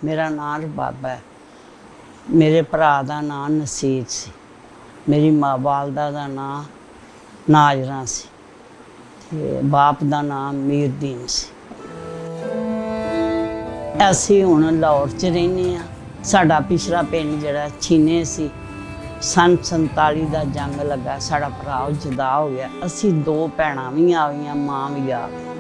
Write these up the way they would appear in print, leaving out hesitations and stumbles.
मेरा नाम बाबा है। मेरे भरा का नाम नसीर सी, मेरी माँ वालदा का नाम नाजरा सी, ते बाप का नाम मीरदीन सी। असी हुण लाहौर च रहिने आ। साडा पिछला पिंड जिहड़ा छीने सी, सन 47 का जंग लगा, साडा भरा जुदा हो गया। असी दो भैणां भी आ गईयां, मां भी आ गई।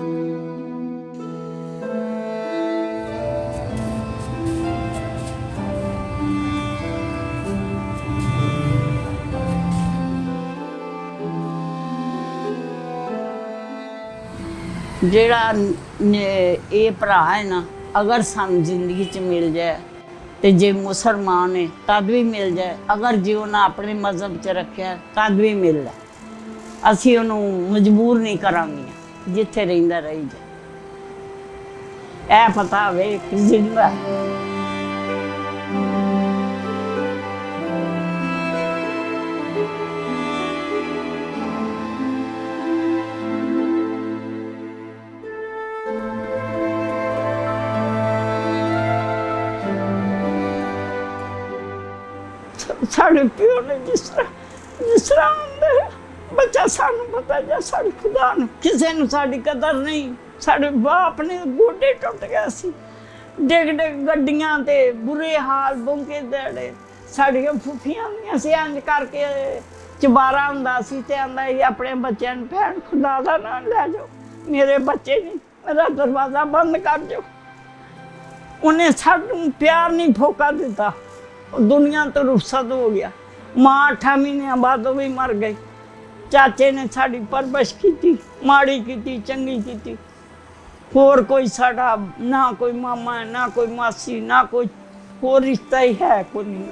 ਜਿਹੜਾ ਇਹ ਭਰਾ है ना, अगर सानू जिंदगी च मिल जाए तो जे मुसलमान है तद भी मिल जाए, अगर जे उन्हें अपने मजहब च रखा तद भी मिल जाए। असी उन्होंने मजबूर नहीं करांगे, जिथे रहिंदा रही जाए। ऐ पता होवे कि जिंदा साढ़े प्यो ने जिस तरह आंदा है बच्चा, सानू पता जा साढ़े खुदा नू किसी नू साड़ी कदर नहीं। साढ़े बाप ने गोडे टुट गया सी, डिग डिग गड्डियां ते बुरे हाल बौंके दड़े। साड़ियां फुफियां आंदियां सी इंज करके चबारा हुंदा सी ते आंदा ही अपने बच्चों नू भैन खुदा दा नाम लै जाओ, मेरे बच्चे नहीं, मेरा दरवाजा बंद कर जाओ। उन्हें सानू प्यार नहीं फोका दिता, दुनिया तो रुखसत हो गया। माँ 8 महीने बाद भी मर गई। चाचे ने साड़ी परवरिश की, माड़ी की चंगी की। होर कोई साड़ा ना कोई मामा है, ना कोई मासी, ना कोई होर रिश्ता ही है कोई नहीं।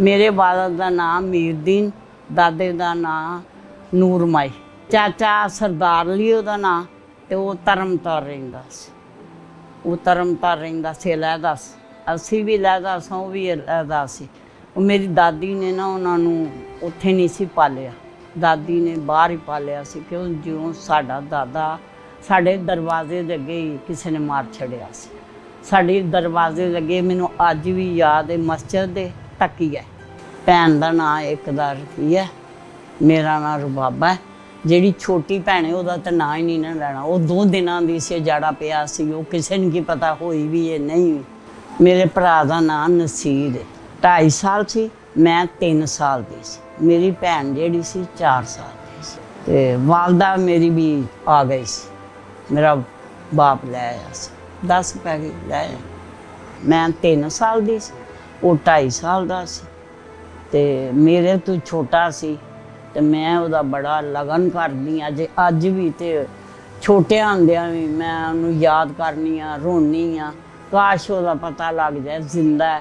मेरे वालद का नाम मीरदीन, दादे का नाम नूरमाई। चाचा सरदार लियो दा नां, ते वो धर्मतार रहिंदा सी। वो धर्मतार रहिंदा सी, लैदा सी। असी भी लैदा सां, वो भी लैदा सी। मेरी दादी ने ना उन्होंने उत्थे नहीं सी पालिया, दादी ने बाहर ही पालिया सी, क्यों जिउं साडा दादा साडे दरवाजे दे अगे ही किसी ने मार छड़िया सी। साडे दरवाजे दे अगे मैनूं अज भी याद है, मस्जिद दे तकीया। भैन दा नां एक दा रफीया, मेरा नां रुबाबा है। ਜਿਹੜੀ छोटी भैन है ਉਹਦਾ ਤਾਂ ਨਾਂ ही नहीं ना ਲੈਣਾ। ਉਹ 2 ਦਿਨਾਂ ਦੀ ਸੀ, ਜਾੜਾ ਪਿਆ ਸੀ, ਉਹ ਕਿਸੇ ਨੂੰ ਕੀ ਪਤਾ ਹੋਈ ਵੀ ਹੈ ਨਹੀਂ। ਮੇਰੇ ਭਰਾ ਦਾ ਨਾਂ ਨਸੀਰ ਹੈ। 2.5 ਸਾਲ ਸੀ, ਮੈਂ 3 ਸਾਲ ਦੀ ਸੀ। ਮੇਰੀ ਭੈਣ ਜਿਹੜੀ ਸੀ 4 ਸਾਲ ਦੀ ਸੀ, ਤੇ ਵਾਲਦਾ ਮੇਰੀ ਵੀ ਆ ਗਈ ਸੀ। ਮੇਰਾ ਬਾਪ ਲੈ ਆਇਆ ਸੀ, 10 ਪੈ ਗਈ ਲੈ ਆਇਆ। ਮੈਂ 3 ਸਾਲ ਦੀ ਸੀ, ਉਹ 2.5 ਸਾਲ ਦਾ ਸੀ, ਤੇ ਮੇਰੇ ਤੋਂ ਛੋਟਾ ਸੀ। ਤੇ मैं ਉਹਦਾ बड़ा लगन करनी अज भी। तो छोटे आंदियां भी मैं उन्होंने याद करनी आ, रोनी आ। काश ਉਹਦਾ पता लग जाए जिंदा है,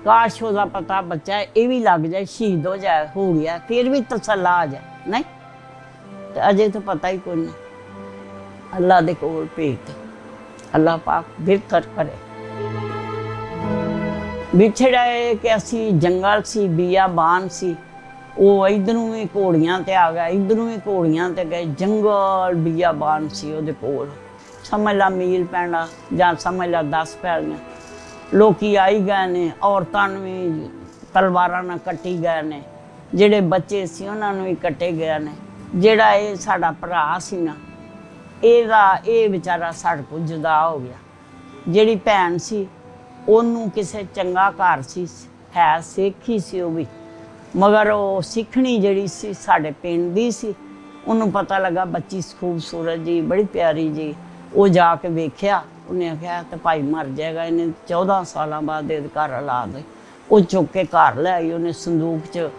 काश ਉਹਦਾ पता बच्चा ये भी लग जाए, शहीद हो जाए, हो गया, फिर भी तसल्ला आ जाए। नहीं तो अजे तो पता ही कोई नहीं। अल्लाह दे कोल भेज, अल्लाह पाक बेहतर करे। बिछड़ा कि असी जंगल सी, बियाबान सी। वो इधरों भी घोड़ियां ते आ गया, इधरों भी घोड़ियां ते गए। जंगल बियाबान सी उहदे कोल, समझ ला मील पैंडा जां समझ ला 10 पैलियां। लोकी आई गए ने, औरतां भी तलवारां नाल कट्टी गए ने, जिहड़े बच्चे सी उन्हां नूं भी कट्टे गए ने। जिहड़ा ये साडा भरा सी ना, ये बेचारा साडे कोल जुदा हो गया। जिहड़ी भैन सी ओनूं किसे चंगा घर सी, है सिख ही सी, वो भी मगर वो सिखनी जड़ी सी साडे पिंड दी सी। उन्होंने पता लगा बच्ची खूबसूरत जी, बड़ी प्यारी जी। वो जाके वेख्या, उन्हें आख्या तो भाई मर जाएगा, इन्हें 14 साल बाद घर औलाद होई। वो चुक के घर ले आई, उन्हें संदूक च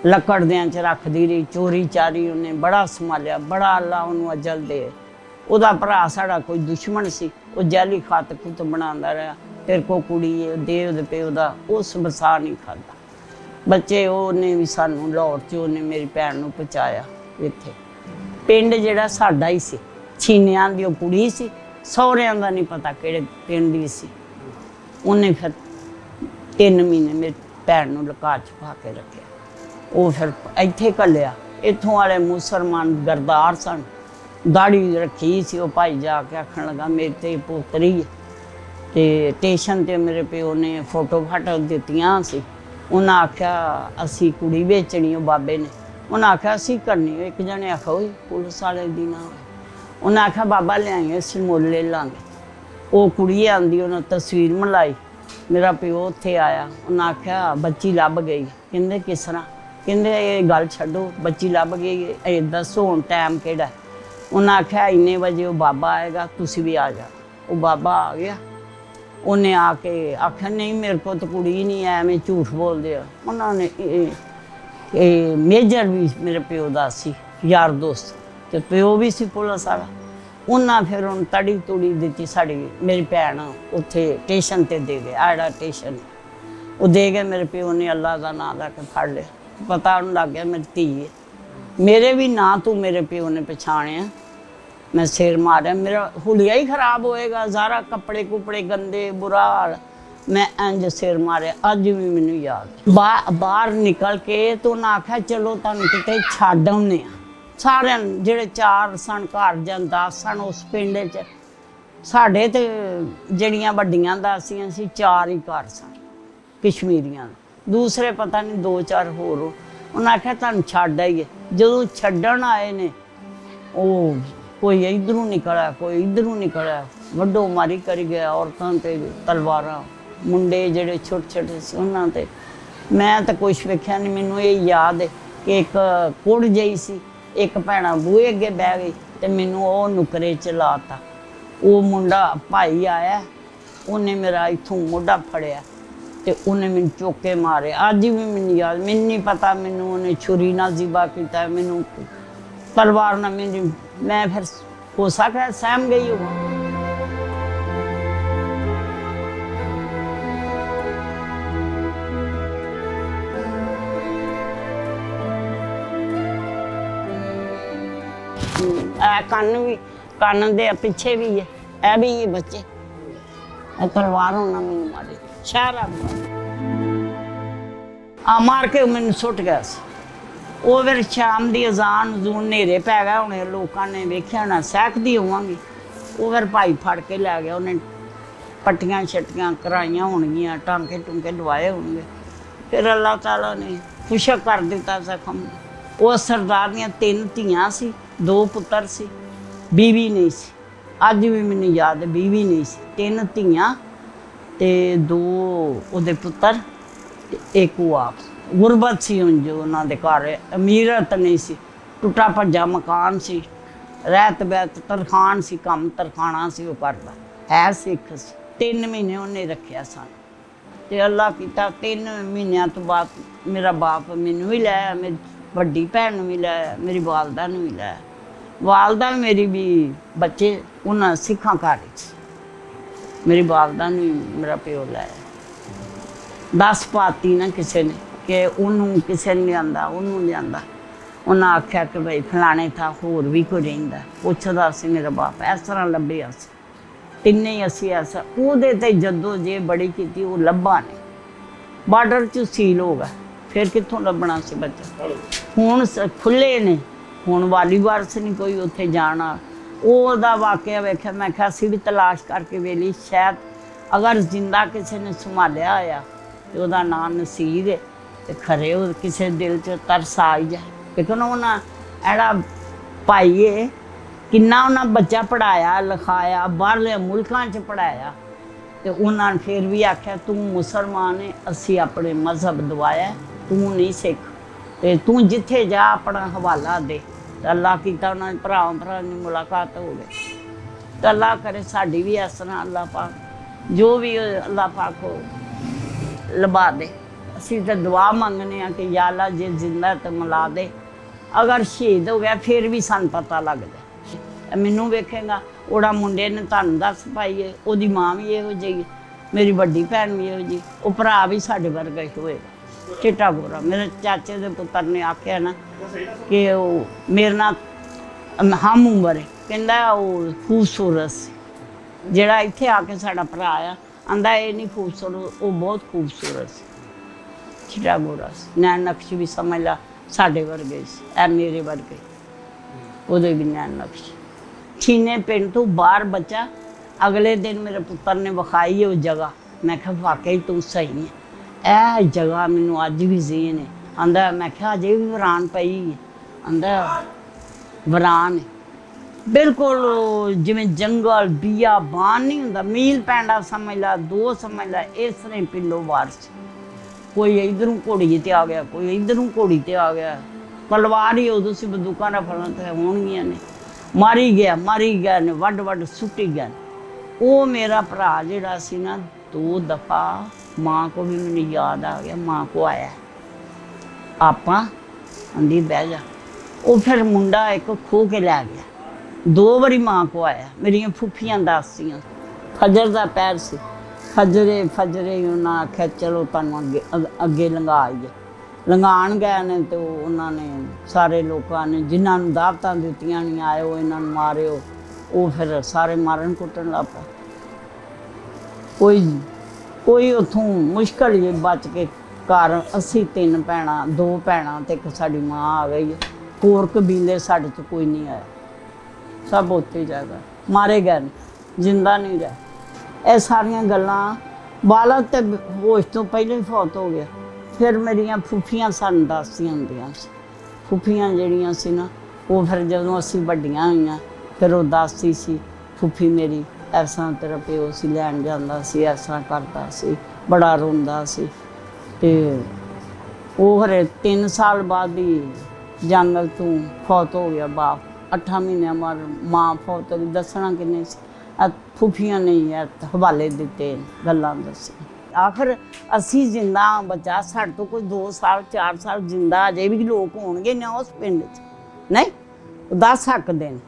लकड़दियां च रखदी रही, चोरी चारी उन्हें बड़ा संभालिया, बड़ा अल्लाह उन्होंने अजल दे। ਉਹਦਾ ਭਰਾ ਸਾਡਾ ਕੋਈ ਦੁਸ਼ਮਣ ਸੀ, ਉਹ ਜੈਲੀ ਖਤ ਖੁਤ ਬਣਾਉਂਦਾ ਰਿਹਾ। ਤੇਰੇ ਕੋ ਕੁੜੀ ਹੈ, ਦੇ ਉਹਦੇ ਪਿਓ ਦਾ, ਉਸ ਵਸਾ ਨਹੀਂ ਖਾਦਾ। ਬੱਚੇ ਉਹਨੇ ਵੀ ਸਾਨੂੰ ਲਾਹੌਰ 'ਚ ਉਹਨੇ ਮੇਰੀ ਭੈਣ ਨੂੰ ਪਹੁੰਚਾਇਆ। ਇੱਥੇ ਪਿੰਡ ਜਿਹੜਾ ਸਾਡਾ ਹੀ ਸੀ, ਛੀਨਿਆਂ ਦੀ ਉਹ ਕੁੜੀ ਸੀ, ਸਹੁਰਿਆਂ ਦਾ ਨਹੀਂ ਪਤਾ ਕਿਹੜੇ ਪਿੰਡ ਦੀ ਸੀ। ਉਹਨੇ ਫਿਰ 3 ਮਹੀਨੇ ਮੇਰੀ ਭੈਣ ਨੂੰ ਲੁਕਾ ਛੁਪਾ ਕੇ ਰੱਖਿਆ। ਉਹ ਫਿਰ ਇੱਥੇ ਘੱਲਿਆ। इत्थों वाले मुसलमान गरदार सन, दाड़ी रखी सी। वो भाई जाके आखन लगा मेरी ते पोतरी है। तो स्टेशन ते मेरे प्यो ने फोटो फाटो दित्तियां सी। उन्हें आख्या असी कुड़ी बेचनी, बाबे ने उन्हें आख्या असी करनी। एक जने आखा हुई पुलिस वाले दी ना, उन्हें आख्या बाबा लियाई असी मुल ले लांगे। वो कुड़ी आंदी, उन्हें तस्वीर मिलाई, मेरा प्यो उत्थे आया। उन्हें आख्या बच्ची लभ गई। कहंदे किस तरह? कहंदे ये गल छड्डो, बच्ची लभ गई, दसो हुण टाइम केड़ा? उन्हें आख्या इन्ने बजे वो बाबा आएगा, तुसी भी आ जाओ। वो बाबा आ गया। उन्हें आके आख्या नहीं मेरे को तो कुड़ी नहीं है, मैं झूठ बोल दिया। उन्होंने मेजर भी मेरे प्यो का सी यार दोस्त, तो प्यो भी सी पुलिस वाला। उन्हें फिर उन्हें तड़ी तुड़ी दी साड़ी मेरी भैन उत्थे स्टेशन ते दे गए। आड़ा स्टेशन वो दे गए। मेरे प्यो ने अल्लाह का नाम लैके फड़ लिया। पता उन्हें लग गया मेरी धी है। मेरे भी ना तू मेरे प्यो ने पछाणिया। मैं सिर मारिया, मेरा हुलिया ही खराब होएगा, सारा कपड़े कुपड़े गंदे, बुरा हाल। मैं इंज सिर मारिया, अज भी मैनू याद। बाहर निकल के तो उन्हें आख्या चलो तुहानू किते छड्ड आउने आ। सारे जेड़े 4 सन घर जां 10 सन उस पिंड च, साढ़े तो जड़ियाँ वड्डियां दासियां सी 4 ही घर सन कश्मीरियां, दूसरे पता नहीं 2-4 होर। उन्हें आख्या तुहानू छड्ड आईए। जदों छड्डण आए ने वो कोई इधरों निकलिया, कोई इधरों निकलिया, वड्डो मारी करी गया। औरतां ते तलवारां, मुंडे जेड़े छोटे छोटे से उन्हां ते। मैं तो कुछ वेख्या नहीं। मैनू ये याद है कि एक कुड़ जई सी, एक भैणा बूहे अगे बह गई तो मैनू वो नुकरे च लाता। वो मुंडा भाई आया, उन्हें मेरा इत्थों मोढा फड़िया तो उन्हें मैनू चुक के मारे। अज भी मैनू याद। मैनू नहीं पता मैनू उन्हें छुरी नाल ज़िबा किया, मैनू तलवार ना। मैं फिर हो सकता है सहम गई हूँ। कन्न दे पिछे भी है, ए भी ये बच्चे तलवार होना मैनू मारे शहर मार के मैनू सुट गया। वो फिर शाम की अजान जून नेरे पै गए होने, लोगों ने वेख्या होना सहकदी होवांगी। वो फिर भाई फड़ के लै गया। उन्हें पट्टियां शट्टियां कराइयां होणगियां, टांके टूंके लवाए होणगे। फिर अल्लाह ताला ने खुशक कर दिता जख्म। वो सरदार दियां 3 धियां सी, 2 पुत्तर सी, बीवी नहीं सी। अज भी मैनू याद है, बीवी नहीं सी। 3 धियां ते 2 उहदे पुत्तर ते एक वो आप। गुरबत सी उंज उन्होंने घर, अमीरत नहीं सी। टुटा भज्जा मकान सी, रहत बहत तरखान सी, कम तरखाना सी वो करता है। सिख सी। 3 महीने उन्हें रखिया सन ते अल्लाह किया। 3 महीनों तो बाद मेरा बाप मैनू भी लाया, मेरी वड्डी भैन भी लाया, मेरी वालदा ने भी लाया। वालदा मेरी भी बच्चे उन्हें सिखा घर मेरी वालदा ने मेरा प्यो लाया। 10 पाती ना किसी ने कि उन्होंने किसी ने लिया, उन्होंने लिया। उन्हें आख्या कि भाई फलाने था होर भी कोई रहिंदा, पुछदा सी मेरा बाप। इस तरह लभे अस तिन्ने ही। असी ऐसा उहदे ते जदों जे बड़ी की वो लभा ने। बार्डर च सील हो गया, फिर कित्थों लभना सी बच्चा। हुण खुले ने, हुण वाली वारस नहीं कोई उत्थे जाना। ओहदा वाकया वेख्या, मैं क्या असी भी तलाश करके वेली, शायद अगर जिंदा किसी ने संभालिया होया तो वह नाम नसीर है, तो खरे वो किसी दिल च तरस आ ही जाए। लेकिन उन्हें एड़ा भाई है किन्ना उन्हें बच्चा पढ़ाया लिखाया, बाहरले मुल्कां च पढ़ाया, तो उन्होंने फिर भी आख्या तू मुसलमान है, असी अपने मजहब दवाया, तू नहीं सिख, तो तू जिथे जा अपना हवाला दे। तो अल्लाह किया उन्होंने भरा की मुलाकात हो गई। तो अल्लाह करे साड़ी भी इस तरह अल्लाह पाक जो भी अल्लाह पाक हो लभा दे। असी तो दुआ मंगने कि या अल्लाह जे जिंदा तो मिला दे, अगर शहीद हो गया फिर भी सन पता लग जाए। मैनू वेखेगा ओड़ा मुंडे ने तुहानू दस पाई है, ओदी माँ भी इहो जी, मेरी वड्डी भैन भी इहो जी, वो भरा भी साडे वर्गा ही होएगा चिट्टा गोरा। मेरे चाचे के पुत्र ने आख्या ना कि मेरे नाल हम उम्र है, कहंदा वो खूबसूरत सी। जिहड़ा इत्थे आके साडा भरा आया आंदा ये नहीं खूबसूरत, वो बहुत खूबसूरत सी, चिट्टा गोरा सी, नैन नक्श भी समझ ला ਸਾਡੇ ਵਰਗੇ ਸੀ, ਐ ਮੇਰੇ ਵਰਗੇ, ਉਹਦੇ ਵੀ ਨੈਣ ਨਕਸ਼। ਛੀਨੇ ਪਿੰਡ ਤੋਂ ਬਾਹਰ ਬੱਚਾ, ਅਗਲੇ ਦਿਨ ਮੇਰੇ ਪੁੱਤਰ ਨੇ ਵਿਖਾਈ ਉਹ ਜਗ੍ਹਾ। ਮੈਂ ਕਿਹਾ ਵਾਕਈ ਤੂੰ ਸਹੀ ਹੈ, ਇਹ ਜਗ੍ਹਾ ਮੈਨੂੰ ਅੱਜ ਵੀ ਜ਼ੇਨ ਹੈ। ਆਂਦਾ ਮੈਂ ਕਿਹਾ ਅਜੇ ਵੀ ਵੀਰਾਨ ਪਈ ਹੈ। ਆਂਦਾ ਵੀਰਾਨ ਬਿਲਕੁਲ ਜਿਵੇਂ ਜੰਗਲ ਬਿਆਬਾਨ ਨਹੀਂ ਹੁੰਦਾ, ਮੀਲ ਪੈਂਡਾ ਸਮਝ ਲਾ, 2 ਸਮਝ ਲਾ, ਇਸ ਤਰ੍ਹਾਂ ਹੀ ਪਿੰਡੋਂ ਬਾਹਰ ਸੀ। ਕੋਈ ਇੱਧਰੋਂ ਘੋੜੀ ਤੇ ਆ ਗਿਆ, ਕੋਈ ਇੱਧਰੋਂ ਘੋੜੀ ਤੇ ਆ ਗਿਆ। ਤਲਵਾਰ ਹੀ ਉਦੋਂ ਸੀ, ਬੰਦੂਕਾਂ ਦਾ ਫਲਾਂ ਤੇ ਹੋਣਗੀਆਂ ਨੇ। ਮਾਰੀ ਗਿਆ ਨੇ, ਵੱਢ ਵੱਢ ਸੁੱਟੀ ਗਿਆ। ਉਹ ਮੇਰਾ ਭਰਾ ਜਿਹੜਾ ਸੀ ਨਾ, 2 ਦਫਾ ਮਾਂ ਕੋ ਵੀ ਮੈਨੂੰ ਯਾਦ ਆ ਗਿਆ, ਮਾਂ ਕੋ ਆਇਆ। ਆਪਾਂ ਆਂਦੀ ਬਹਿ ਜਾ। ਉਹ ਫਿਰ ਮੁੰਡਾ ਇੱਕ ਖੋ ਕੇ ਲੈ ਗਿਆ। 2 ਵਾਰੀ ਮਾਂ ਕੋ ਆਇਆ। ਮੇਰੀਆਂ ਫੁੱਫੀਆਂ ਦੱਸਦੀਆਂ, ਫਜਰ ਦਾ ਪੈਰ ਸੀ, ਫਜਰੇ ਉਹਨਾਂ ਆਖਿਆ ਚਲੋ ਤੁਹਾਨੂੰ ਅੱਗੇ ਲੰਘਾ ਆਈਏ। ਲੰਘਾਉਣ ਗਏ ਨੇ ਤੇ ਉਹਨਾਂ ਨੇ ਸਾਰੇ ਲੋਕਾਂ ਨੇ ਜਿਨ੍ਹਾਂ ਨੂੰ ਦਾਵਤਾਂ ਦਿੱਤੀਆਂ ਨਹੀਂ ਆਇਓ ਇਹਨਾਂ ਨੂੰ ਮਾਰਿਓ, ਉਹ ਫਿਰ ਸਾਰੇ ਮਾਰਨ ਕੁੱਟਣ ਲੱਗ ਪਏ। ਕੋਈ ਉੱਥੋਂ ਮੁਸ਼ਕਲ ਜਿਹੀ ਬਚ ਕੇ ਘਰ। ਅਸੀਂ 3 ਭੈਣਾਂ, 2 ਭੈਣਾਂ ਤੇ ਇੱਕ ਸਾਡੀ ਮਾਂ ਆ ਗਈ। ਹੋਰ ਕਬੀਲੇ ਸਾਡੇ 'ਚ ਕੋਈ ਨਹੀਂ ਆਇਆ, ਸਭ ਉੱਥੇ ਜਾ ਗਏ, ਮਾਰੇ ਗਏ ਨੇ, ਜਿੰਦਾ ਨਹੀਂ ਰਹੇ। ਇਹ ਸਾਰੀਆਂ ਗੱਲਾਂ ਬਾਲਗ ਤੇ ਹੋਸ਼ ਤੋਂ ਪਹਿਲਾਂ ਹੀ ਫੌਤ ਹੋ ਗਿਆ। ਫਿਰ ਮੇਰੀਆਂ ਫੁੱਫੀਆਂ ਸਾਨੂੰ ਦੱਸਦੀਆਂ ਹੁੰਦੀਆਂ ਸੀ। ਫੁੱਫੀਆਂ ਜਿਹੜੀਆਂ ਸੀ ਨਾ, ਉਹ ਫਿਰ ਜਦੋਂ ਅਸੀਂ ਵੱਡੀਆਂ ਹੋਈਆਂ ਫਿਰ ਉਹ ਦੱਸਦੀ ਸੀ, ਫੁੱਫੀ ਮੇਰੀ ਇਸ ਤਰ੍ਹਾਂ ਤੇਰਾ ਪਿਓ ਸੀ ਲੈਣ ਜਾਂਦਾ ਸੀ, ਇਸ ਤਰ੍ਹਾਂ ਕਰਦਾ ਸੀ, ਬੜਾ ਰੋਂਦਾ ਸੀ। ਤੇ ਉਹ ਹਰੇ 3 ਸਾਲ ਬਾਅਦ ਹੀ ਜੰਗਲ ਤੋਂ ਫੌਤ ਹੋ ਗਿਆ ਬਾਪ। 8 ਮਹੀਨਿਆਂ ਬਾਅਦ ਮਾਂ ਫੌਤ ਹੋ ਗਈ। ਦੱਸਣਾ ਕਿੰਨੇ ਸੀ, ਫੁੱਫੀਆਂ ਨੇ ਹਵਾਲੇ ਦਿੱਤੇ, ਗੱਲਾਂ ਦੱਸੀਆਂ। ਆਖਰ ਅਸੀਂ ਜਿੰਦਾ ਬੱਚਾ, ਸਾਡੇ ਤੋਂ ਕੋਈ 2 ਸਾਲ 4 ਸਾਲ ਜਿੰਦਾ ਅਜੇ ਵੀ ਲੋਕ ਹੋਣਗੇ ਨਾ ਉਸ ਪਿੰਡ 'ਚ, ਨਹੀਂ ਦੱਸ ਸਕਦੇ ਨੇ।